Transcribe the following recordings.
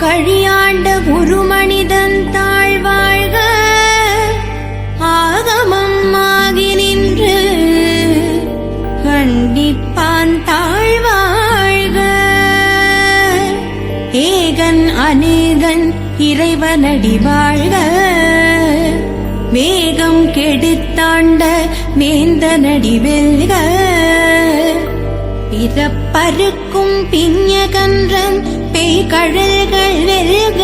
கழியாண்ட ஒரு மனிதன் தாழ்வாழ்க ஆகமம் ஆகி நின்று கண்டிப்பான் தாழ்வாழ்க. ஏகன் அநேகன் இறைவனடி வாழ்க வேகம் கெடுத்தாண்ட வேந்தனடி வெல்க. பிறப்பருக்கும் பிஞகன்றன் பேய்கழல்கள் வெல்க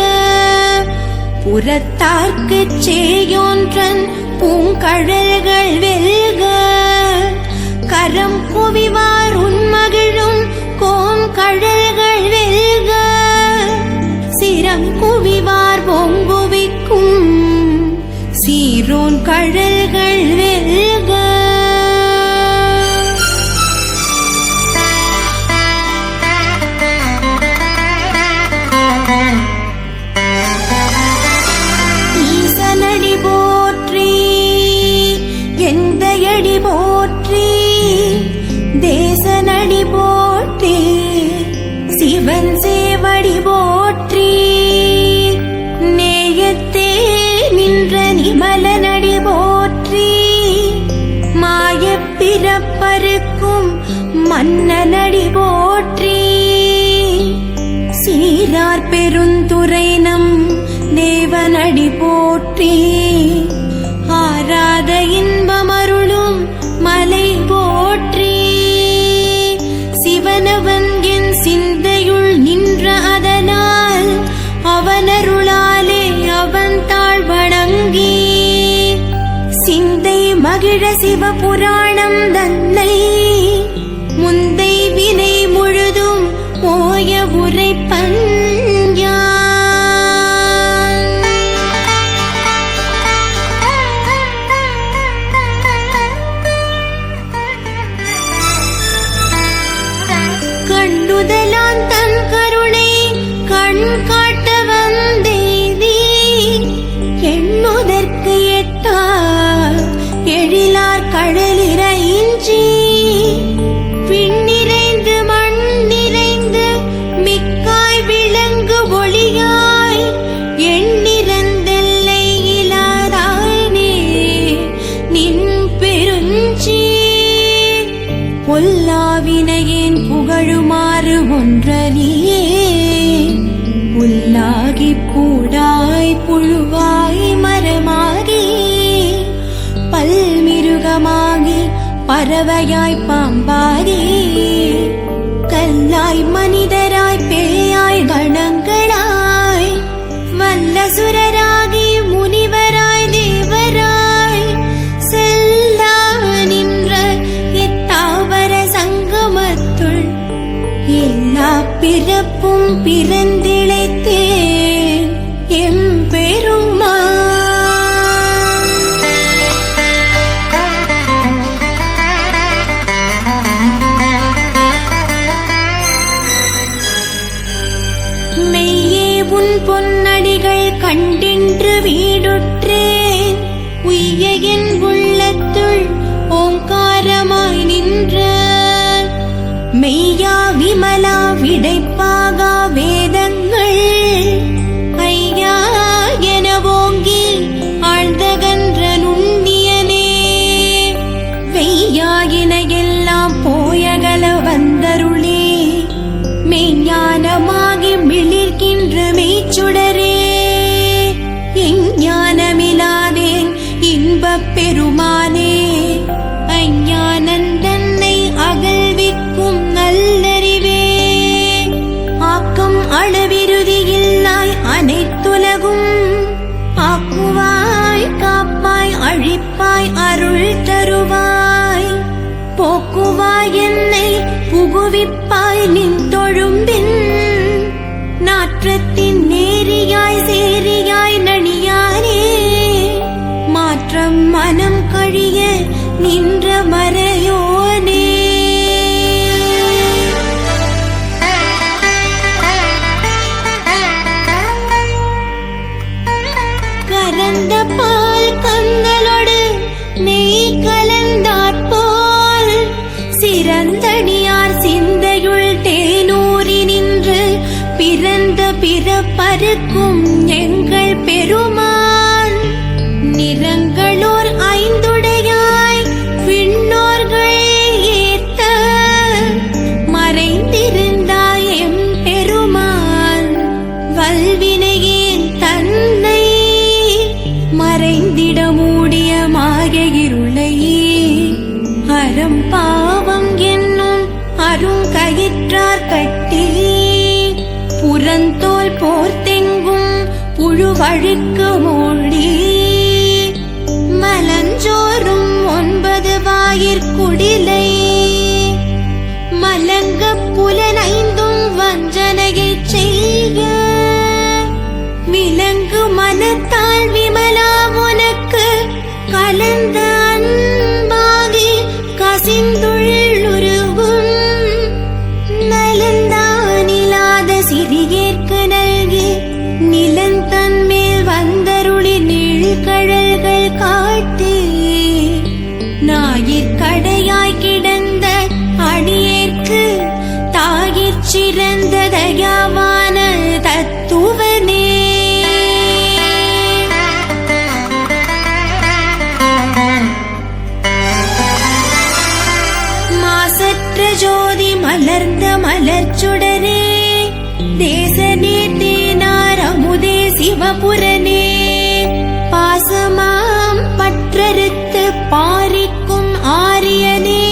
புறத்தார்க்குச் சேயோன்றன் பூங்கழல்கள் வெல்க. கரம் குவிவார் உன்மகிழும் கோங்கழல்கள் வெல்க சிரம் குவிவார் பொங்குவிக்கும் சீரோன் கழல்கள் வெல்க. ஈசனடி போற்றி எந்தையடி போற்றி தேசனடி போற்றி சிவன் சேவடி போற்றி நேயத்தே நின்ற நிமலனடி போற்றி மாயப் பிறப்பருக்கும் மன்னனடி போற்றி சீரார் பெருந்துரை நம் தேவனடி போற்றி ஆராத இன்பமருளும் மலை போற்றி சிவனவன் என் சிந்தையுள் நின்ற அதனால் அவனருளாலே அவன் தாழ் வணங்கி சிந்தை மகிழ சிவபுராணம் தன்னை முந்தை வினை முழுதும் போய உரைப்பன் கண்டுதலான் தன் கருணை கண் காட்ட வந்தேதி எண்ணுதற்கு எட்டா எழிலார் கடலிறையின்றி விண்ணிறைந்து மண் நிறைந்து மிக்காய் விளங்கு ஒளியாய் எண்ணிறந்தெல்லை இலாதானே நின் பெருஞ்சி பொல்லாவினையேன் புகழுமாறு ஒன்றலியே புல்லாகி பூடாய் புழுவாய் மரமாகி பல்மிருகமாகி பறவையாய் பாம்பாகி கல்லாய் மனிதராய் பேயாய் கணங்களாய் வல்லசுரராகி முனிவராய் தேவராய் செல்லா நின்ற இத்தாவர சங்கமத்துள் எல்லா பிறப்பும் பிறந்திழைத்தேன் எம்பெருமான். மெய்யே உன் பொன்னடிகள் கண்டின்று வீடுற்றேன் உய்ய என் உள்ளத்துள் ஓங்காரமாய் நின்ற மெய்யா விமலா விடைப்பாகா வேதங்கள் ஐயா என ஓங்கி ஆழ்ந்தகன்ற நுண்ணியனே வெய்யாயின எல்லாம் போயகல வந்தருளே மெய்ஞானமாகி மிளிர்கின்ற மெய்ச்சுடரே எஞ்ஞானமிலாதேன் இன்பப் பெருமானே அஞ்ஞானந்தன்னை அகழ்விக்கும் நல்லறிவே ஆக்கம் அளவிருதியில்லாய் அனைத்துலகும் ஆக்குவாய் காப்பாய் அழிப்பாய் அருள் தருவாய் போக்குவாய் என்னை புகுவிப்பாய் நின் தொழும்பின் நாற்றத்தின் நேரியாய் சேரியாய் நணியானே மாற்றம் மனம் கழிய நின்ற மறையோனே கரந்த பால் கந்தலோடு நெய் கலந்தாற்போல் சிறந்தடியார் சிந்தையுள் தேனூரி நின்று பிறந்த பிறப்பருக்கும் எங்கள் பெருமான் நிறங்களோர் ஐந்துடையாய் விண்ணோர்கள் ஏத்த மறைந்திருந்தாய் எம் பெருமான் வல்வினையேன் தன்னை மறைந்திட மூடிய மாய இருளையே அறம் பாவம் என்னும் அருங்கயிற்றார் கட்டி புறந்தோல் போர்த்தெங்கும் புழுவழுக்கு மூடி மலஞ்சோறும் 9 வாயிற்குடிலை மலங்க புலனைந்தும் வஞ்சனையைச் செய்ய விலங்கு மனத்தால் விமலா உனக்கு கலந்த அன்பாகி கசிந்துள்ளுருவும் நலந்தானிலாத சிறியேற்கு நல்கி நிலந்தன் மேல் வந்தருளி நீழ்கழல்கள் காட்டி ஞாயிற்கடையாய் கிடந்த அடியேற்கு தாயிற் சிறந்த தயாவான தத்துவனே மாசற்ற ஜோதி மலர்ந்த மலர்ச்சுடரே தேசனே தேனார் அமுதே சிவபுரனே பாசமாம் பற்றறுத்து பாரிக்கும் ஆரியனே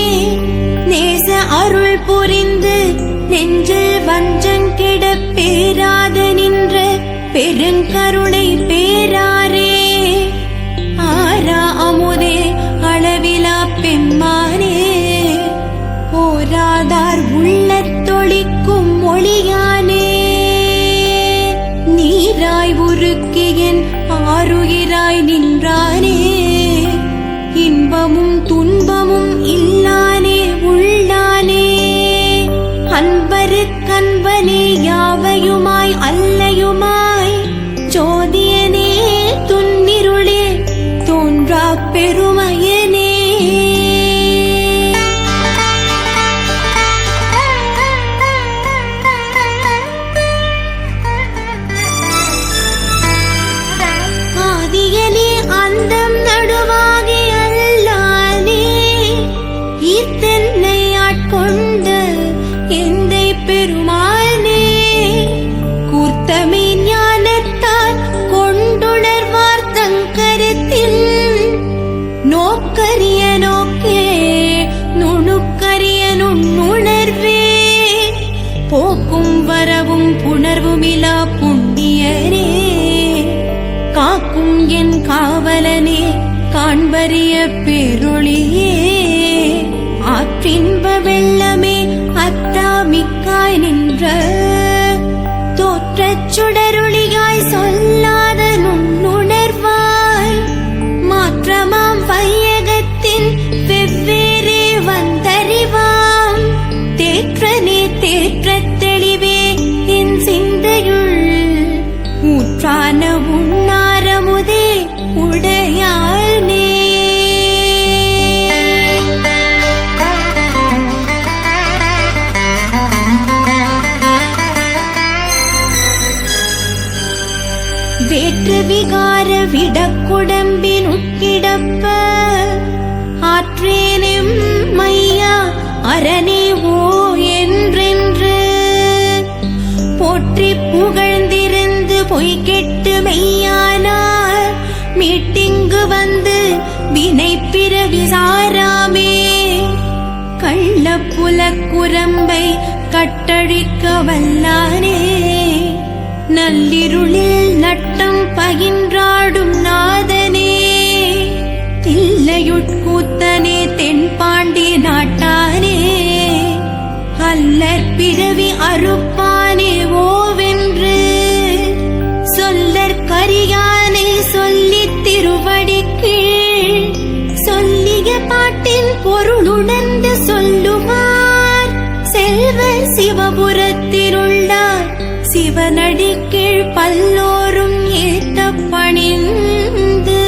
நேச அருள் புரிந்து நெஞ்சில் வஞ்சங்கிட பேராத நின்ற பெருங்கருணை பேராரே ஆரா அமுதே அளவிலா பெம்மானே போராதார் உள்ளத்தொழிக்கும் ஒளியானே நீராய் உருக்கியன் ஆருயிராய் நின்றானே இன்பமும் துன்பமும் இல்லானே உள்ளானே அன்பருக்கன்பனே யாவையுமாய் அல்லையுமாய் ஜோதியனே துன்னிருளே தோன்றா பெருமையனே ஆதியனே அந்தம் நடுவாகி அல்லானே இத்தென்னை ஆட்கொண்ட எந்தை பெருமானே கூர்த்தமே ஞானத்தால் கொண்டுணர்வார் தங்கருத்தில் நோக்கரிய நோக்கே நுணுக்கரிய நுண்ணுணர்வே போக்கும் வரவும் புணர்வுமிலா புண்ணியரே காக்கும் என் காவலனே காண்பரிய பேரொளியே ஆற்றின்ப வெள்ளமே அத்தாமிக்காய் நின்ற தோற்றச் சுடரொளியாய் சொல்லாத நுண்ணுணர்வாய் மாற்றமாம் வையகத்தின் வெவ்வேறே வந்தறிவாம் தேற்றனே தேற்றத் தெளிவே என் சிந்தையுள் ஊற்றான உண்ணாரமுதே உடையானே வேற்று விகார விடக்குடம்பின் உட்கிடப்ப ஆற்றேனும் மையா அரணே ஓ என்றென்று போற்றி புகழ்ந்திருந்து பொய் கெட்டு மெய்யானார் மீட்டிங்கு வந்து வினை பிறவி சாராமே கள்ள புலக்குரம்பை கட்டழிக்க வல்லானே நள்ளிருளில் நட்டம் பகின்றாடும் நாதனே தில்லையுட்கூத்தனே தென்பாண்டி நாட்டானே அல்லற் பிறவி அறுப்பானே ஓவென்று சொல்லற்கரியானே சொல்லித் திருவடி கீழ் சொல்லிய பாட்டின் பொருளுணர்ந்து சொல்லுவார் செல்வர் சிவபுரத்திலுள்ளார் சிவனடி கீழ் பல்லோரும் ஏத்த பணிந்து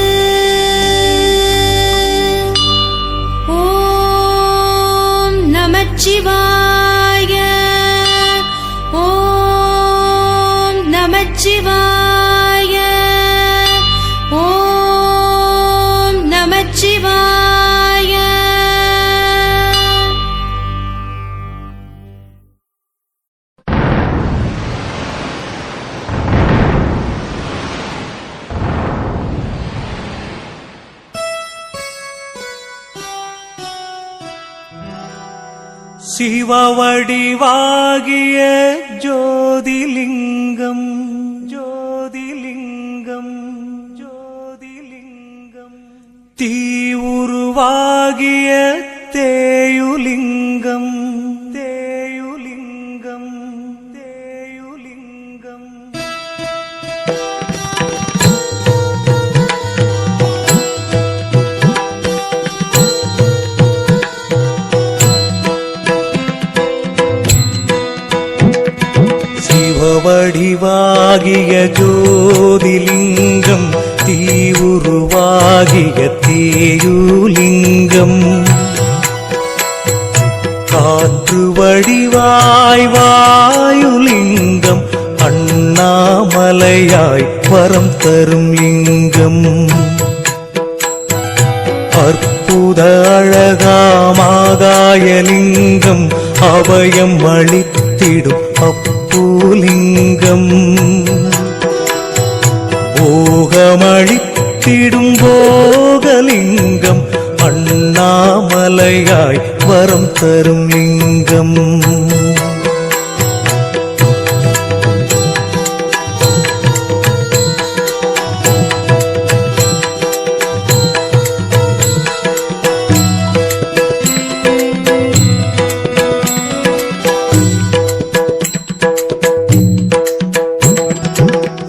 ஓம் நமச்சிவாய ஓம் சிவவடிவாகிய ஜோதிலிங்கம் ஜோதிலிங்கம் ஜோதிலிங்கம் தீவுருவாகிய தேயுலிங்கம் தேயுலிங்கம் தேயுலிங்கம் சிவவடிவாகிய ஜோதிலிங்கம் தீவுருவாகிய தேயுலிங்கம் காற்று வடிவாய் வாயுலிங்கம் அண்ணாமலையாய் வரம் தரும் லிங்கம் அற்புத அழகாமாகாயலிங்கம் அபயம் அளித்திடும் அப்பூலிங்கம் போகமளித்திடும் போகலிங்கம் அண்ணாமலையாய் வரம் தரும் லிங்கம்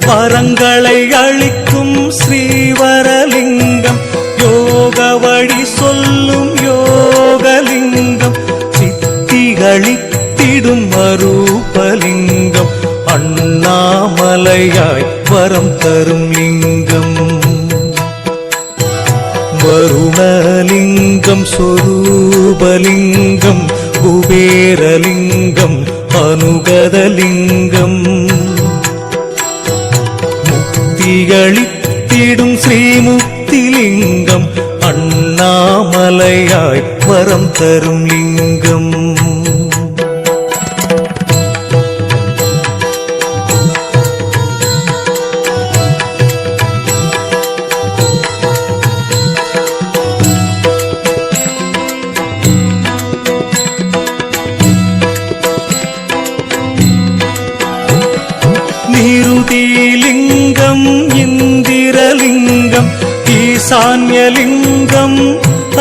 வரங்களை அளிக்கும் ஸ்ரீவரலிங்கம் யோக வழி சொல்லும் யோகலிங்கம் சித்திகளித்திடும் அரூபலிங்கம் அண்ணாமலையாய் வரம் தரும் லிங்கம் வருணலிங்கம் சொரூபலிங்கம் குபேரலிங்கம் அனுகதலிங்கம் முக்திகளித்திடும் ஸ்ரீமுக்திலிங்கம் அண்ணாமலையாய் வரம் தரும் லிங்கம் நிருதிலிங்கம் இந்திரலிங்கம் ஈசான்யலிங்கம்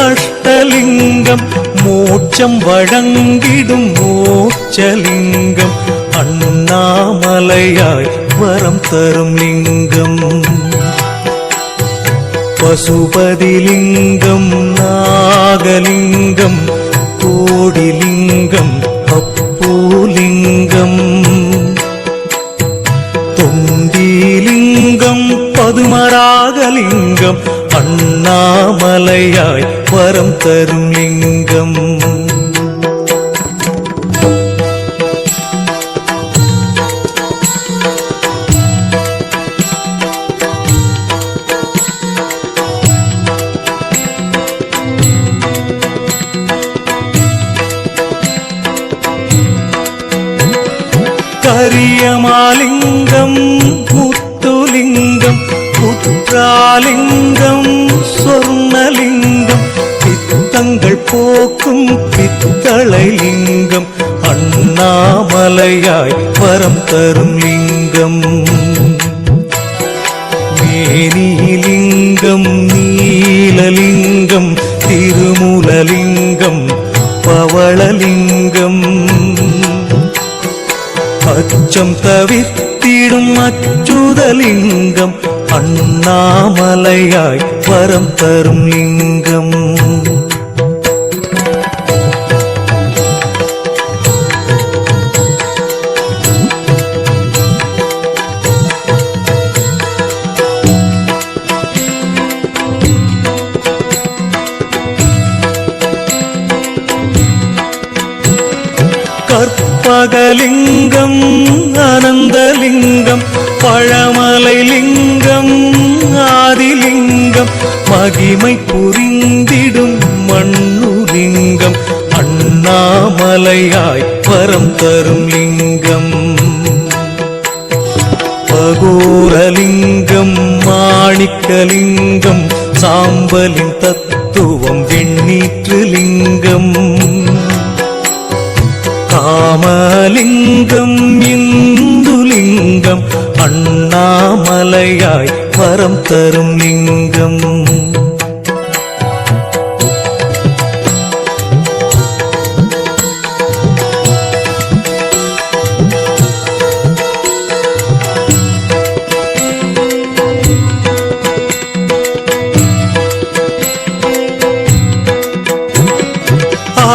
அஷ்டலிங்கம் மோட்சம் வழங்கிடும் மோட்சலிங்கம் அண்ணாமலையாய் வரம் தரும் லிங்கம் பசுபதிலிங்கம் நாகலிங்கம் கோடிலிங்கம் அப்பூலிங்கம் தொண்டிலிங்கம் பதுமராகலிங்கம் அண்ணாமலையாய் வரம் தரும் லிங்கம் கரியமாலிங்கம் முத்துலிங்கம் குற்றாலிங்கம் சொர்ணலிங்கம் பித்தங்கள் போக்கும் பித்தளைலிங்கம் அண்ணாமலையாய் வரம் தரும் லிங்கம் மேனிலிங்கம் நீலலிங்கம் திருமூலலிங்கம் பவளலிங்கம் அச்சம் தவிர்த்திடும் அச்சுதலிங்கம் அண்ணாமலையாய் வரம் தரும் லிங்கம் கற்பகலிங்கம் அனந்தலிங்கம் பழமலைலிங்கம் ஆதிலிங்கம் மகிமை புரிந்திடும் மண்ணுலிங்கம் அண்ணாமலையாய் வரம் தரும் லிங்கம் பகோரலிங்கம் மாணிக்கலிங்கம் சாம்பலின் தத்துவம் வெண்ணீற்று லிங்கம் ராமலிங்கம் இந்துலிங்கம் அண்ணாமலையாய் வரம் தரும் லிங்கம்.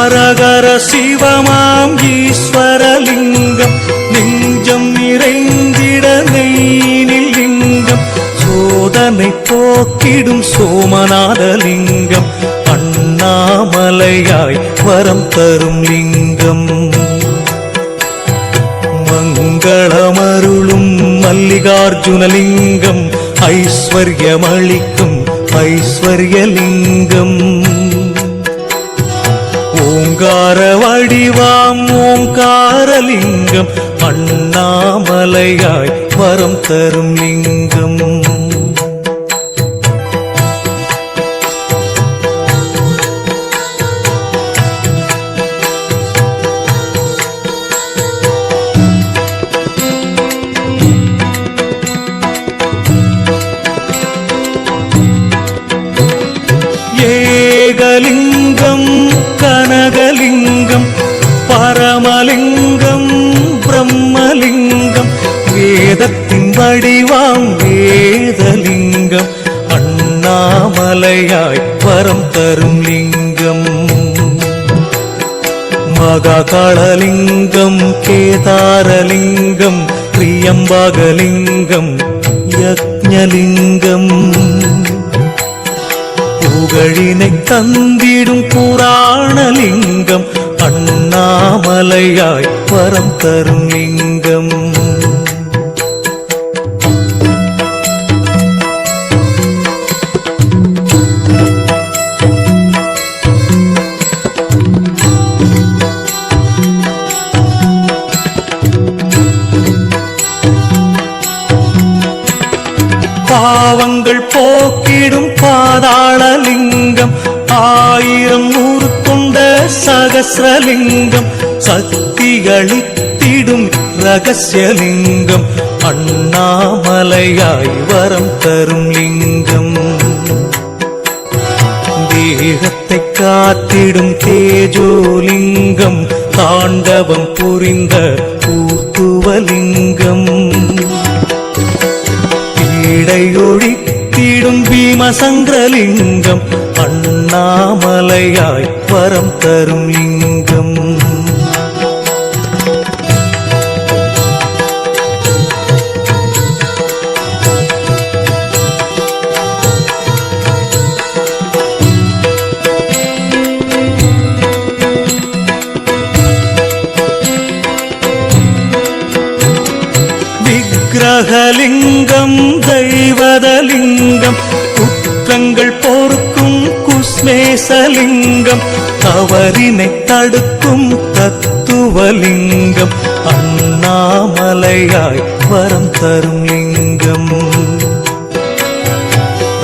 ஹரஹர சிவமாம் ஈஸ்வரலிங்கம் நெஞ்சம் நிறைந்திட நெய்னில் லிங்கம் சோதனை போக்கிடும் சோமநாதலிங்கம் அண்ணாமலையாய் வரம் தரும் லிங்கம். மங்களமருளும் மல்லிகார்ஜுனலிங்கம் ஐஸ்வர்யமளிக்கும் ஐஸ்வர்யலிங்கம். ஓங்கார வடிவாம் ஓங்காரலிங்கம் அண்ணாமலையாய் வரம் தரும் லிங்கம். ஏகலிங்கம் கனகலிங்கம் பரமலிங்கம் பிரம்மலிங்கம் வேதத்தின் வடிவாம் வேதலிங்கம் அண்ணாமலையாய் வரம் தரும் லிங்கம். மகாகாளலிங்கம் கேதாரலிங்கம் திரியம்பகலிங்கம் யக்ஞலிங்கம் புகழினை தந்திடும் புராணலிங்கம் அண்ணாமலையாய் வரம் தரும் லிங்கம். பாவங்கள் போக்கிடும் பாதாளலிங்கம் ஆயிரம் நூறு கொண்ட சகஸ்ரலிங்கம் சக்திகளித்திடும் ரகசியலிங்கம் அண்ணாமலையாய் வரம் தரும் லிங்கம். தேகத்தை காத்திடும் தேஜோலிங்கம் தாண்டவம் புரிந்த ஊர்த்துவலிங்கம் இடையொழித்திடும் பீமசங்கரலிங்கம் அண்ணாமலையாய் வரம் தரும் லிங்கம். விக்கிரகலிங்கம் தெய்வதலிங்கம் குற்றங்கள் பொறுக்கும் குஸ்மேசலிங்கம் தவறினை தடுக்கும் தத்துவலிங்கம் அண்ணாமலையாய் வரம் தரும் லிங்கம்.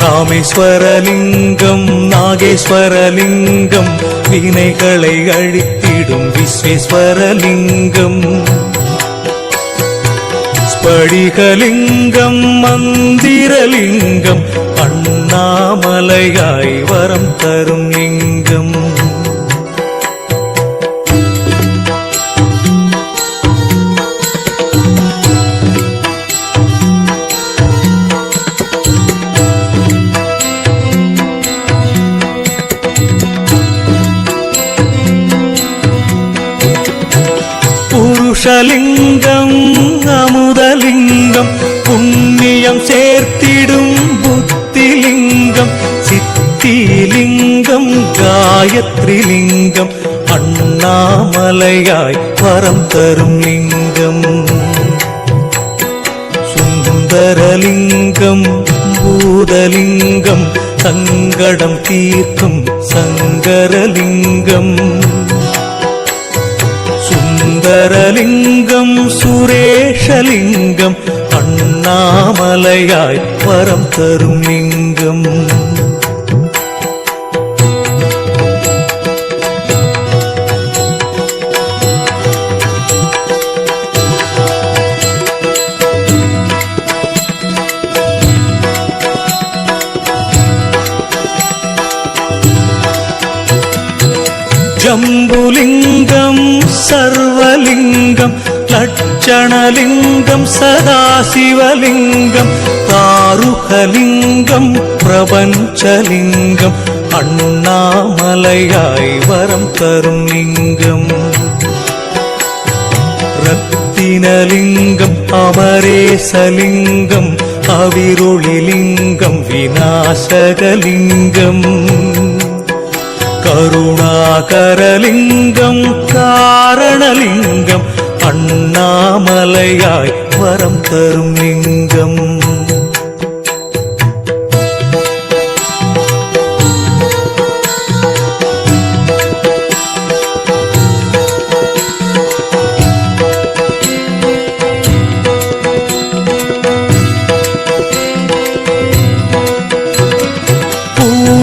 ராமேஸ்வரலிங்கம் நாகேஸ்வரலிங்கம் வினைகளை அழித்திடும் விஸ்வேஸ்வரலிங்கம் ஸ்படிகலிங்கம் மந்திரலிங்கம் அண்ணாமலையாய் வரம் தரும் லிங்கம். புருஷலிங்கம் அமுதலிங்கம் புண்ணியம் சேர்த்திடும் புத்திலிங்கம் சித்திலிங்கம் காயத்ரிலிங்கம் அண்ணாமலையாய் வரம் தரும் லிங்கம். சுந்தரலிங்கம் பூதலிங்கம் சங்கடம் தீர்க்கும் சங்கரலிங்கம் சுந்தரலிங்கம் சுரேஷலிங்கம் அண்ணாமலையாய் வரம் தரும் லிங்கம். லட்சணலிங்கம் சதாசிவலிங்கம் தாருகலிங்கம் பிரபஞ்சலிங்கம் அண்ணாமலையாய் வரம் தரும் லிங்கம் ரத்தினலிங்கம் அமரேசலிங்கம் அவிரொளிலிங்கம் விநாசகலிங்கம் கருணாகரலிங்கம் காரணலிங்கம் அண்ணாமலையாய் வரம் தரும் லிங்கம்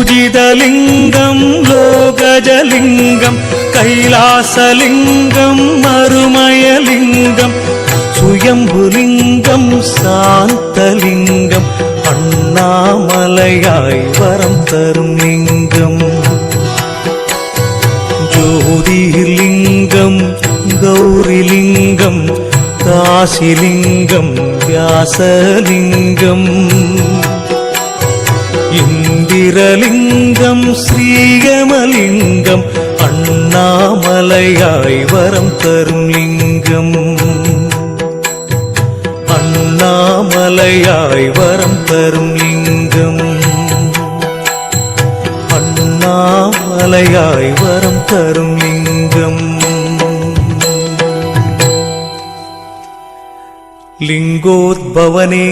பூஜிதலிங்கம் லோகஜலிங்கம் கைலாசலிங்கம் மறுமயலிங்கம் சுயம்புலிங்கம் சாந்தலிங்கம் அண்ணாமலையாய் வரம் தரும் லிங்கம் ஜோதிலிங்கம் கௌரிலிங்கம் காசிலிங்கம் வியாசலிங்கம் இந்திரலிங்கம் ஸ்ரீகமலிங்கம் அண்ணாமலையாய் வரம் தரும் லிங்கம் அண்ணாமலையாய் வரம் தரும் லிங்கம் அண்ணாமலையாய் வரம் தரும் லிங்கம் லிங்கோத்பவனே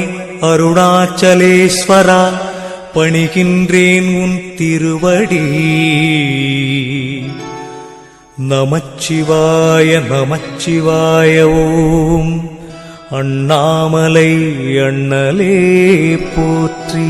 அருணாச்சலேஸ்வரா பணிகின்றேன் உன் திருவடி நமச்சிவாய நமச்சிவாய ஓம் அண்ணாமலை அண்ணலே போற்றி.